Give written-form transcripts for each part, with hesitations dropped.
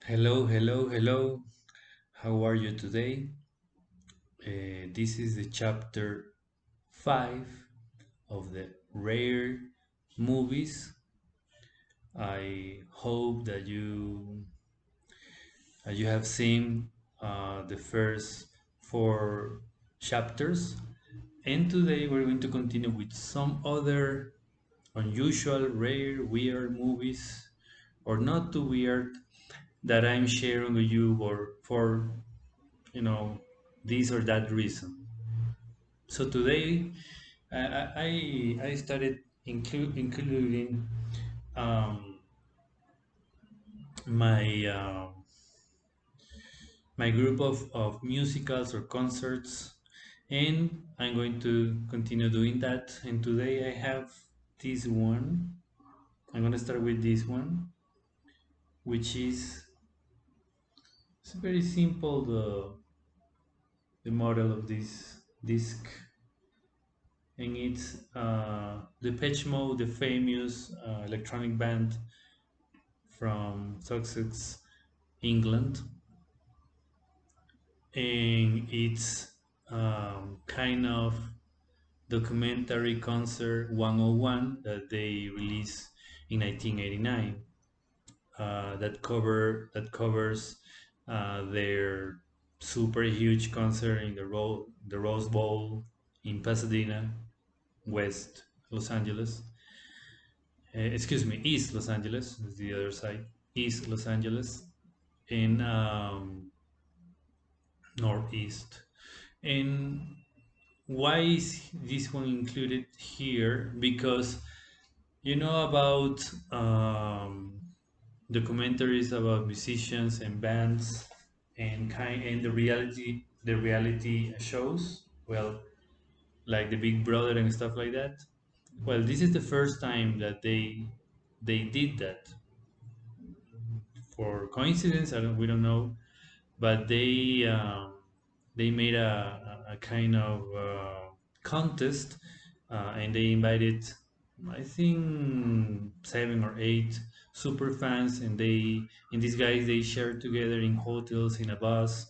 Hello, hello, hello. How are you today? This is the chapter 5 of the rare movies. I hope that you have seen the first four chapters, and today we're going to continue with some other unusual, rare, weird movies, or not too weird, that I'm sharing with you for you know this or that reason. So today I started including um, my my group of musicals or concerts, and I'm going to continue doing that. And today I have this one. I'm going to start with this one, which is it's very simple. The model of this disc, and it's Depeche Mode, the famous electronic band from Sussex, England, and it's kind of documentary concert 101 that they released in 1989. That covers their super huge concert in the Rose Bowl in Pasadena, West Los Angeles. Excuse me, East Los Angeles is the other side. East Los Angeles in Northeast. And why is this one included here? Because you know about documentaries about musicians and bands and the reality shows. Well, like the Big Brother and stuff like that. Well, this is the first time that they did that. For coincidence, we don't know, but they made a kind of contest, and they invited, I think, 7 or 8 super fans, and these guys they shared together in hotels in a bus,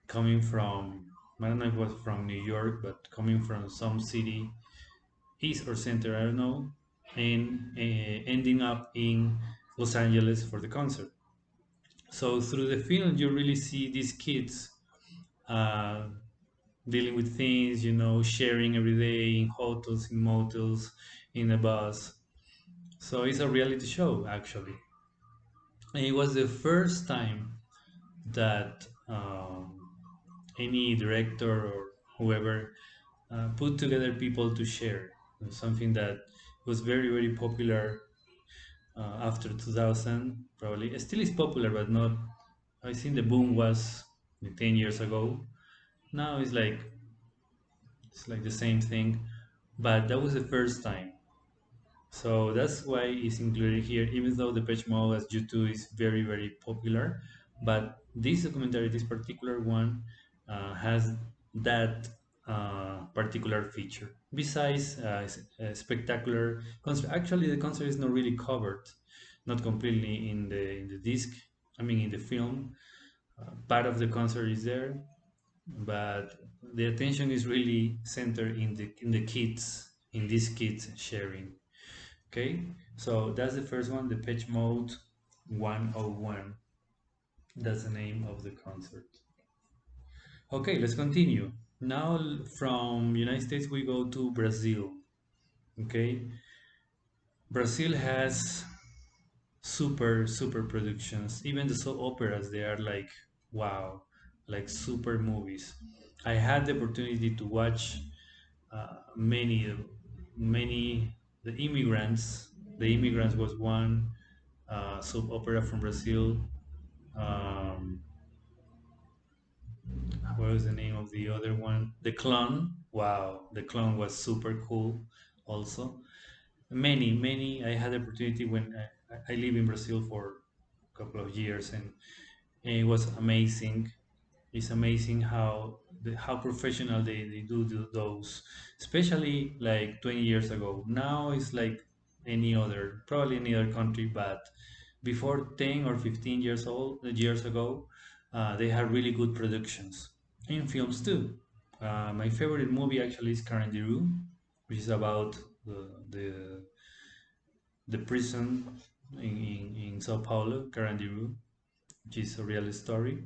coming from, I don't know if it was from New York, but coming from some city, east or center, I don't know, and ending up in Los Angeles for the concert. So through the film, you really see these kids uh, dealing with things, sharing every day in hotels, in motels, in a bus. So it's a reality show, actually. And it was the first time that any director or whoever put together people to share something that was very, very popular after 2000. Probably it still is popular, but not. I think the boom was 10 years ago. Now it's like the same thing, but that was the first time. So that's why it's included here, even though the Depeche Mode as U2 is very, very popular. But this documentary, this particular one, has that particular feature. Besides a spectacular concert, actually the concert is not really covered, not completely in the disc. I mean, in the film, part of the concert is there, but the attention is really centered in the kids, in these kids sharing. Okay, so that's the first one, the Pitch Mode 101. That's the name of the concert. Okay, let's continue. Now from United States we go to Brazil. Okay, Brazil has super productions. Even the soap operas, they are like wow, like super movies. I had the opportunity to watch many the immigrants. The immigrants was one soap opera from Brazil. Um, what was the name of the other one? The Clone. Wow, the Clone was super cool. Also, many. I had the opportunity when I live in Brazil for a couple of years, and it was amazing. It's amazing how professional they do those, especially like 20 years ago. Now it's like any other, probably any other country, but before 10 or 15 years ago, they had really good productions in films too. My favorite movie actually is Carandiru, which is about the prison in Sao Paulo, Carandiru, which is a real story.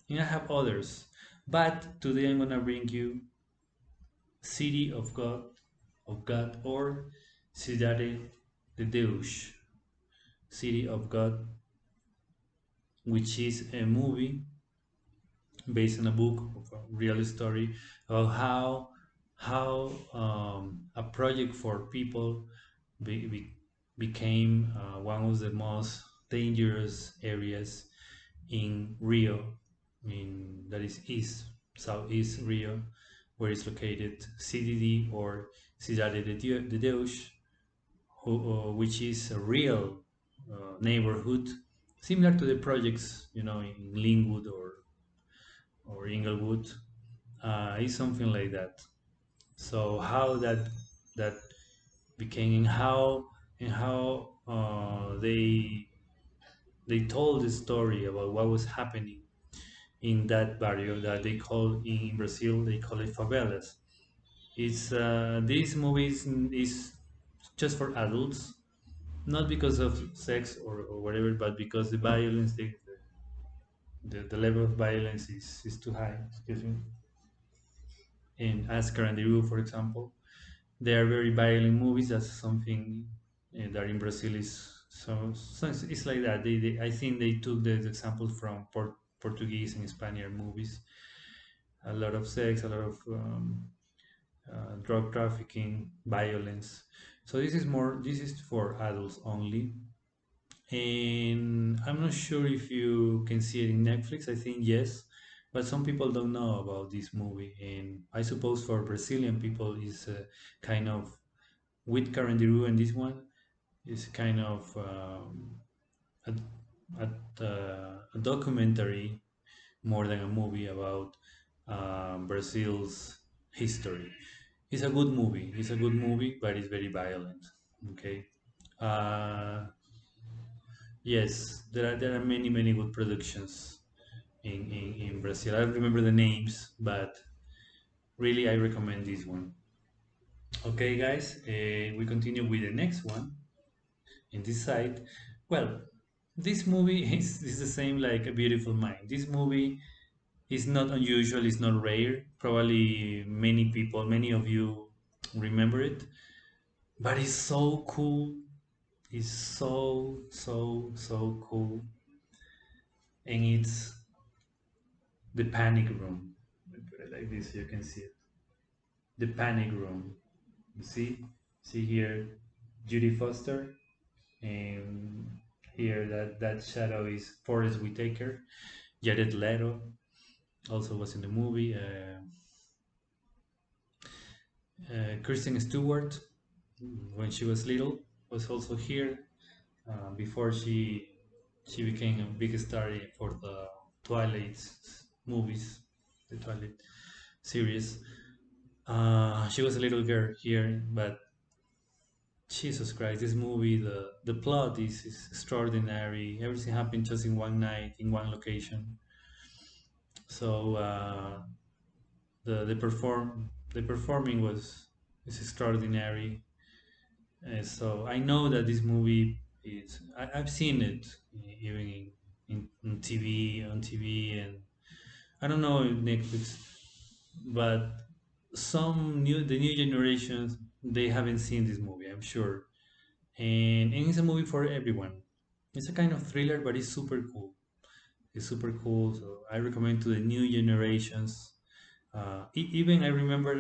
And I have others, but today I'm gonna bring you City of God, or Cidade de Deus, City of God, which is a movie based on a book of a real story about how a project for people be, be, became one of the most dangerous areas in Rio, in that is east southeast Rio, where is located CDD, or Cidade de Deus, which is a real neighborhood similar to the projects in Linwood or Inglewood. It's something like that. So how that became, and how they told the story about what was happening in that barrio that they call in Brazil, they call it favelas. It's this movie is just for adults, not because of sex or whatever, but because the violence, the level of violence is too high. Excuse me. In Oscar and the Roo, for example, they are very violent movies. That's something that in Brazil is so it's like that. I think they took the example from Portuguese and Spanish movies. A lot of sex, a lot of drug trafficking, violence. So this is for adults only. And I'm not sure if you can see it in Netflix. I think yes, but some people don't know about this movie. And I suppose for Brazilian people, is kind of, with Carandiru, and this one is kind of a, a documentary more than a movie about Brazil's history. It's a good movie. It's a good movie, but it's very violent. Okay. Uh, yes, there are many good productions in Brazil. I don't remember the names, but really I recommend this one. Okay, guys, we continue with the next one in this side. Well, this movie is the same like A Beautiful Mind. This movie is not unusual, it's not rare. Probably many of you remember it, but it's so cool. It's so cool, and it's The Panic Room. Let me put it like this so you can see it. The Panic Room. You see here, Judy Foster, and here that shadow is Forrest Whitaker. Jared Leto also was in the movie. Kristen Stewart, when she was little, was also here before she became a big star for the Twilight movies, the Twilight series. She was a little girl here, but Jesus Christ, this movie, the plot is extraordinary. Everything happened just in one night, in one location. So the performing is extraordinary. So I know that this movie I've seen it even in TV, on TV, and I don't know if Netflix, but the new generations, they haven't seen this movie, I'm sure. And it's a movie for everyone. It's a kind of thriller, but it's super cool. It's super cool. So I recommend to the new generations. Even I remember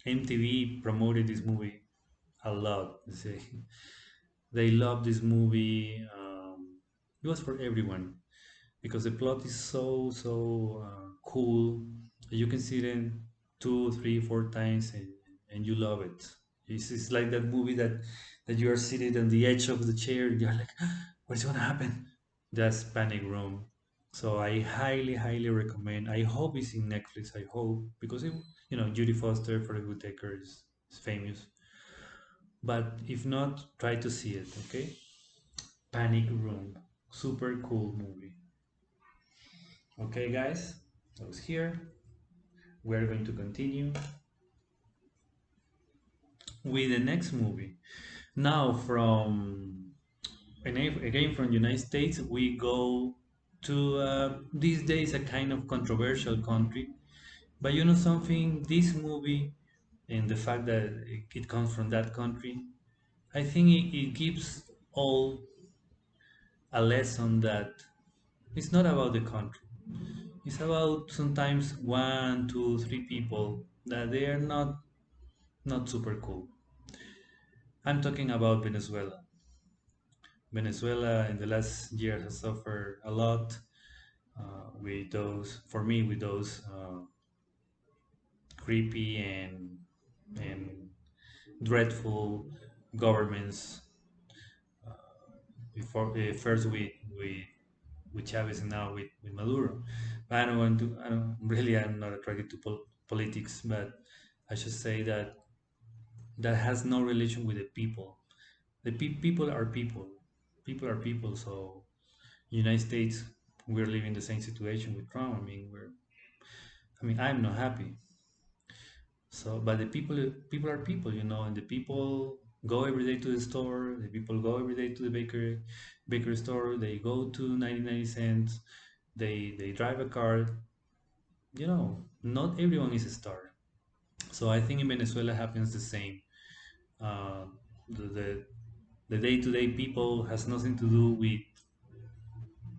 MTV promoted this movie a lot. They love this movie. It was for everyone because the plot is so cool. You can see it in two, three, four times, and you love it. It's like that movie that you are sitting on the edge of the chair and you're like, what's gonna happen? That's Panic Room. So I highly recommend. I hope it's in Netflix. I hope because Judy Foster for the Good Taker is famous. But if not, try to see it. Okay. Panic Room. Super cool movie. Okay, guys, I was here. We're going to continue with the next movie. Now, again from United States, we go to these days a kind of controversial country. But you know something, this movie and the fact that it comes from that country, I think it gives all a lesson that it's not about the country. It's about sometimes one, two, three people that they are not super cool. I'm talking about Venezuela. Venezuela in the last year has suffered a lot with those, for me, with those creepy and dreadful governments. Before first with Chavez and now with Maduro. But I don't want to. I don't really. I'm not attracted to politics, but I should say that that has no relation with the people. The people are people. People are people. So United States, we're living the same situation with Trump. I mean, we're. I mean, I'm not happy. So, but the people are people, you know, and the people go every day to the store. The people go every day to the bakery store. They go to 99 cents. They drive a car. You know, not everyone is a star. So I think in Venezuela happens the same. Uh, the, the the day-to-day people has nothing to do with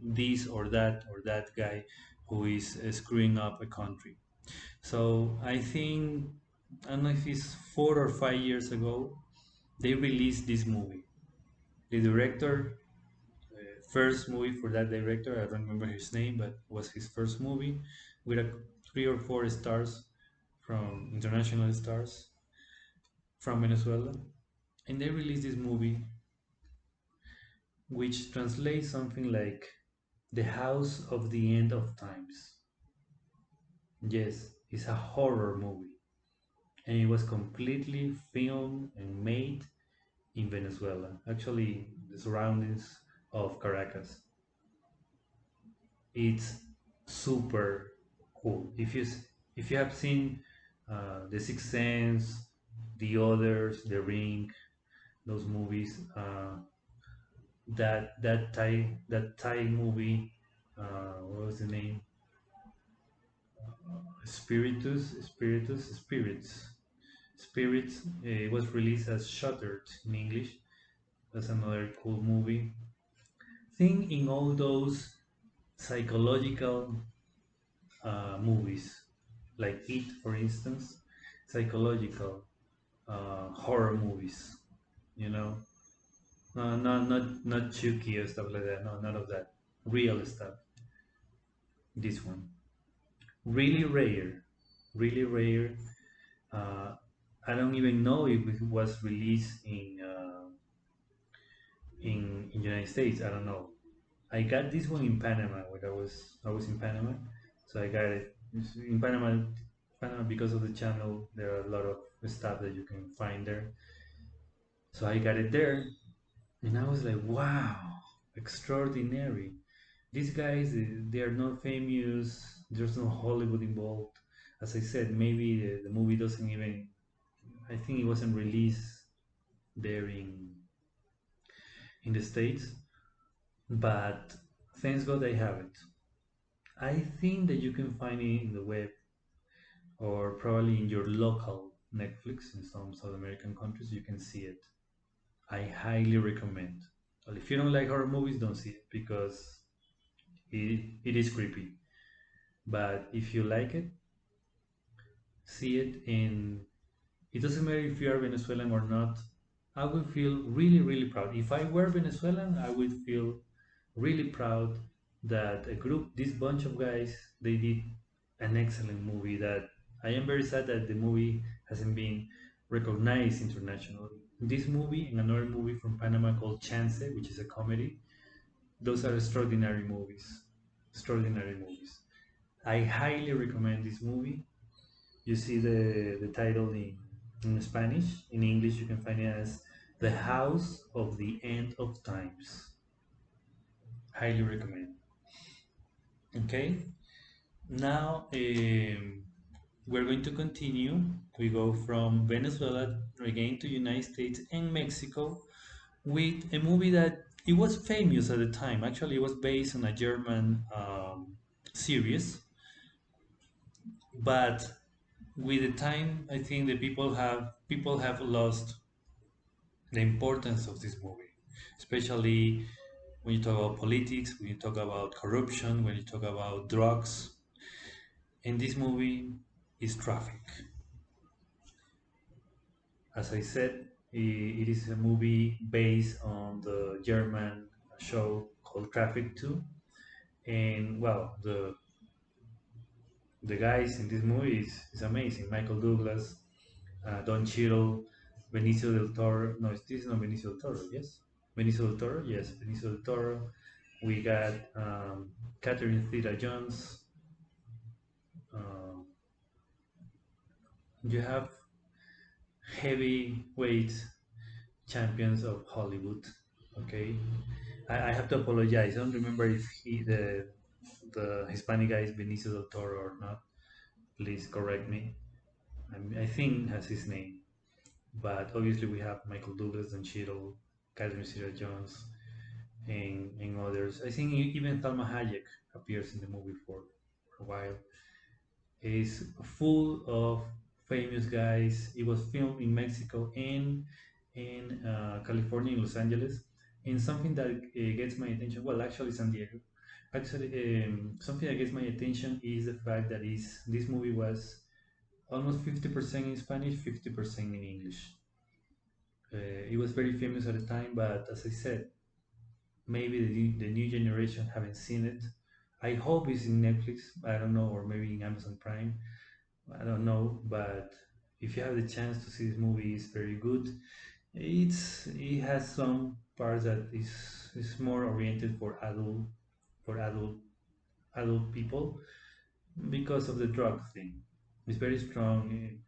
this or that guy who is screwing up a country. So I think I don't know if it's 4 or 5 years ago they released this movie. The director, first movie for that director, I don't remember his name, but was his first movie with a 3 or 4 stars from international stars from Venezuela. And they released this movie which translates something like The House of the End of Times. Yes, it's a horror movie. And it was completely filmed and made in Venezuela, actually the surroundings of Caracas. It's super cool. If you have seen The Sixth Sense, The Others, The Ring, those movies, that Thai movie, what was the name? Spirits. It was released as Shuttered in English. That's another cool movie. Think in all those psychological movies, like It, for instance, psychological horror movies. You know, no, not Chucky or stuff like that. No, none of that. Real stuff. This one, really rare, really rare. Uh, I don't even know if it was released in United States. I don't know. I got this one in Panama when I was in Panama, so I got it in Panama. Panama because of the channel, there are a lot of stuff that you can find there. So I got it there, and I was like, wow, extraordinary. These guys, they are not famous. There's no Hollywood involved. As I said, maybe the movie doesn't even. I think it wasn't released there in the States, but thanks God I have it. I think that you can find it in the web or probably in your local Netflix in some South American countries. You can see it. I highly recommend. Well, if you don't like horror movies, don't see it because it is creepy. But if you like it, see it. And it doesn't matter if you are Venezuelan or not. I would feel really, really proud. If I were Venezuelan, I would feel really proud that a group, this bunch of guys, they did an excellent movie. That I am very sad that the movie hasn't been recognized internationally. This movie and another movie from Panama called Chance, which is a comedy, those are extraordinary movies. Extraordinary movies. I highly recommend this movie. You see the title in Spanish. In English, you can find it as The House of the End of Times. Highly recommend. Okay, now we're going to continue. We go from Venezuela again to United States and Mexico with a movie that it was famous at the time. Actually, it was based on a German series, but with the time, I think the people have lost the importance of this movie, especially when you talk about politics, when you talk about corruption, when you talk about drugs. And this movie is Traffic. As I said, it is a movie based on the German show called Traffic 2. And well, the guys in this movie is amazing. Michael Douglas, Don Cheadle, Benicio del Toro. No, this is not Benicio del Toro, yes? Benicio del Toro, yes, Benicio del Toro. We got Catherine Zeta-Jones. Um, you have heavyweight champions of Hollywood. Okay, I have to apologize. I don't remember if the Hispanic guy is Benicio del Toro or not. Please correct me. I think has his name, but obviously we have Michael Douglas and Cheadle, Catherine Zeta-Jones, and others. I think even Salma Hayek appears in the movie for a while. Is full of famous guys. It was filmed in Mexico and in California, in Los Angeles. And something that gets my attention, well, actually San Diego. Actually, something that gets my attention is the fact that this movie was almost 50% in Spanish, 50% in English. It was very famous at the time, but as I said, maybe the new generation haven't seen it. I hope it's in Netflix. I don't know, or maybe in Amazon Prime. I don't know, but if you have the chance to see this movie, it's very good. It has some parts that is more oriented for adult people because of the drug thing. It's very strong. It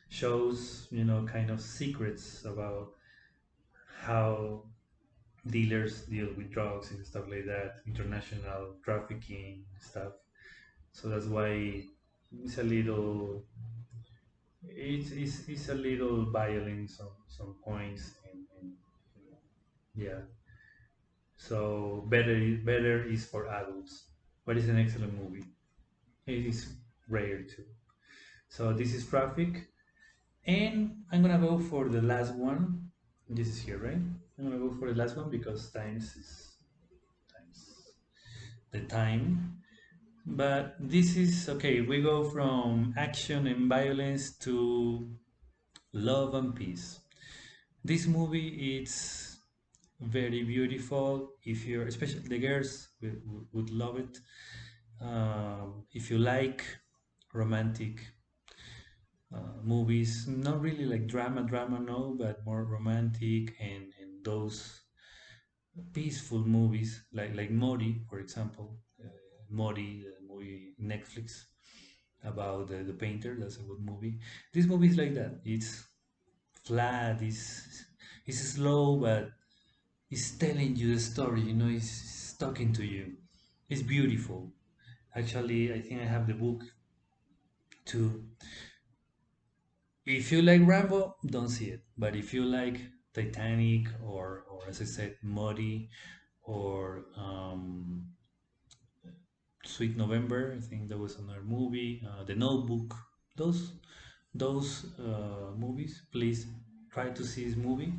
shows kind of secrets about how dealers deal with drugs and stuff like that, international trafficking stuff. So that's why it's a little it's a little violent some points and yeah. So better is for adults, but it's an excellent movie. It is rare too. So this is Traffic, and I'm gonna go for the last one. This is here, right? I'm gonna go for the last one because times the time. But this is okay. We go from action and violence to love and peace. This movie is very beautiful. If you're, especially the girls, would love it. If you like romantic movies, not really like drama, no, but more romantic and those peaceful movies like Mori, for example. Mori, the movie Netflix about the painter. That's a good movie. This movie is like that. It's flat. It's slow, but it's telling you the story. It's talking to you. It's beautiful. Actually, I think I have the book too. If you like Rambo, don't see it. But if you like Titanic or as I said, Muddy or Sweet November, I think there was another movie, The Notebook. Those movies, please try to see this movie.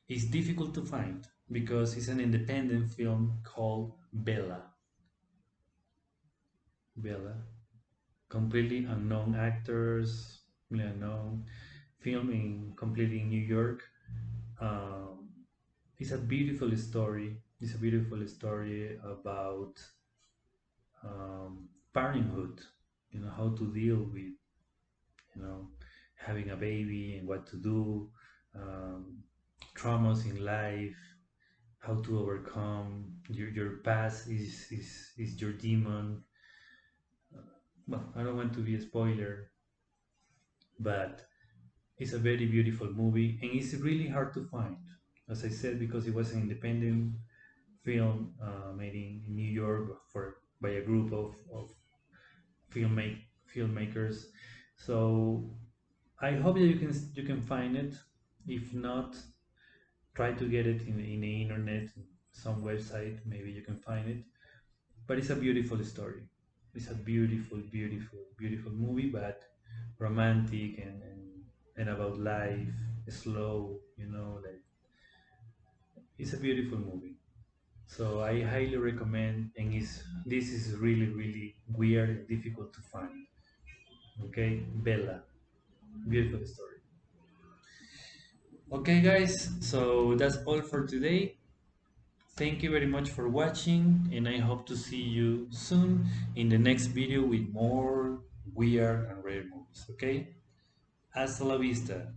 It's difficult to find because it's an independent film called Bella. Bella. Completely unknown actors, completely unknown. Filming completely in New York. Um, it's a beautiful story. It's a beautiful story about parenthood. How to deal with you know having a baby and what to do, um, traumas in life, how to overcome your past is your demon. Well, I don't want to be a spoiler, but it's a very beautiful movie and it's really hard to find, as I said, because it was an independent film made in New York for by a group of filmmakers. So I hope that you can find it. If not, try to get it in the internet, some website. Maybe you can find it. But it's a beautiful story. It's a beautiful, beautiful, beautiful movie, but romantic and about life, slow. Like it's a beautiful movie. So I highly recommend, and this is really really weird and difficult to find. Okay, Bella, beautiful story. Okay, guys, so that's all for today. Thank you very much for watching, and I hope to see you soon in the next video with more weird and rare movies. Okay, hasta la vista.